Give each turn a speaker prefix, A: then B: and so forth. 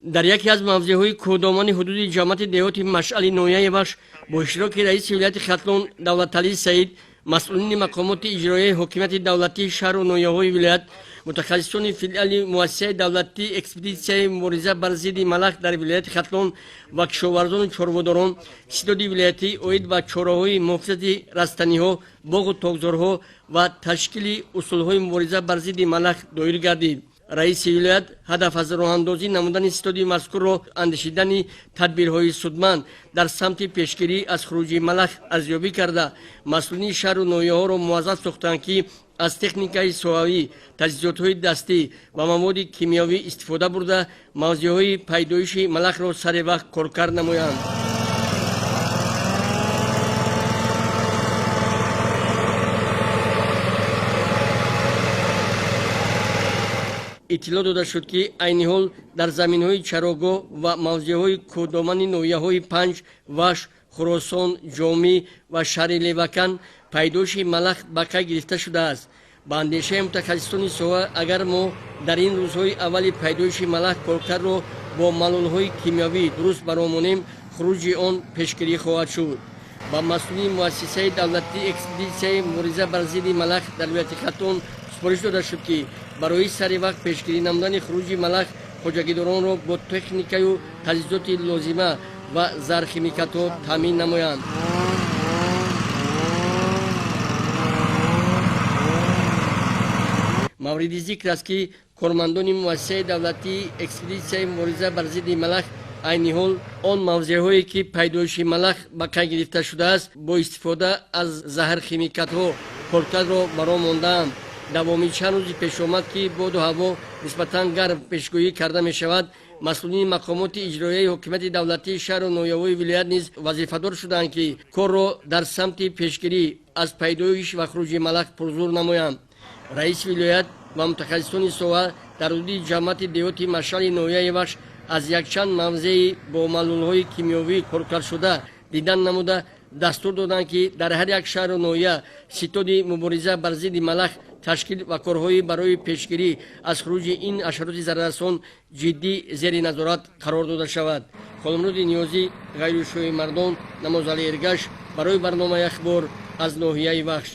A: дар яке аз мавзеъҳои кӯҳдомони ҳудуди ҷамъияти деҳоти машъали ноҳияи Вахш бо иштироки раиси вилояти Хатлон Давлаталӣ Саид, масъулини мақомоти иҷроияи ҳокимияти давлатии шаҳру ноҳияҳои вилоят, мутахассисони филиали муассисаи давлатии экспедитсияи мубориза бар зидди малах дар вилояти Хатлон ва кишоварзону чорводорон, истиҳдоди вилоятӣ оид ба чораҳои муҳофизати растаниҳо, боғу тогзорҳо ва ташкили усулҳои мубориза бар зидди малах доир гардид. раиси вилоят ҳадаф аз роҳандозӣ намудани истиҳдоди мазкурро андешидани тадбирҳои судманд дар самти пешгирӣ аз хуруҷи малах арзёбӣ карда, масъулини шаҳру ноҳияҳоро муаззаф сохтанд, ки аз техникаи соҳавӣ, таҷҳизотҳои дастӣ ва маводи кимиёвӣ истифода бурда, мавзеъҳои пайдоиши малахро сари вақт коркард намоянд. иттилоъ дода шуд, ки айни ҳол дар заминҳои чарогоҳ ва мавзеъҳои кӯҳдомани ноҳияҳои Панҷ, Вахш, Хуросон, Ҷомӣ ва шаҳри Левакан пайдоиши малах ба кай гирифта шудааст. ба андешаи мутахассисони соҳа, агар мо дар ин рӯзҳои аввали пайдоиши малах коркардро бо малулҳои кимиёвӣ дуруст баромонем, хуруҷи он пешгирӣ хоҳад шуд. ба масъулини муассисаи давлатии экспедитсияи мубориза бар зидди малах дар вилояти Хатлон супориш дода шуд, ки барои сари вақт пешгирӣ намудани хуруҷи малах хоҷагидоронро бо техникаю таҷҳизоти лозима ва зархимикатҳо таъмин намоянд. мавриди зикр аст, ки кормандони муассисаи давлатии экспедитсияи мубориза бар зидди малах айни ҳол он мавзеъҳое, ки пайдоиши малах ба кай гирифта шудааст, бо истифода аз заҳрхимикатҳо коркардро баром мондаанд. давоми чанд рӯзи пешомад, ки боду ҳаво нисбатан гарм пешгӯӣ карда мешавад, масъулини мақомоти иҷроияи ҳокимияти давлатии шаҳру ноҳияҳои вилоят низ вазифадор шуданд, ки корро дар самти пешгирӣ аз пайдоиш ва хуруҷи малах пурзур намоянд. раиси вилоят ва мутахассисони соҳа дар ҳудуди ҷамъияти деҳоти машъали ноҳияи Вахш аз якчанд мавзеъи бо малулҳои кимиёвӣ коркардшуда дидан намуда, дастур доданд, ки дар ҳар як шаҳру ноҳия ситоди мубориза бар зидди малах ташкил ва корҳои барои пешгирӣ аз хуруҷи ин ҳашароти зараррасон ҷиддӣ зери назорат қарор дода шавад. Холимруди Ниёзӣ, Ғайрушӯи Мардон, Намозали Эргаш, барои барномаи ахбор аз ноҳияи Вахш.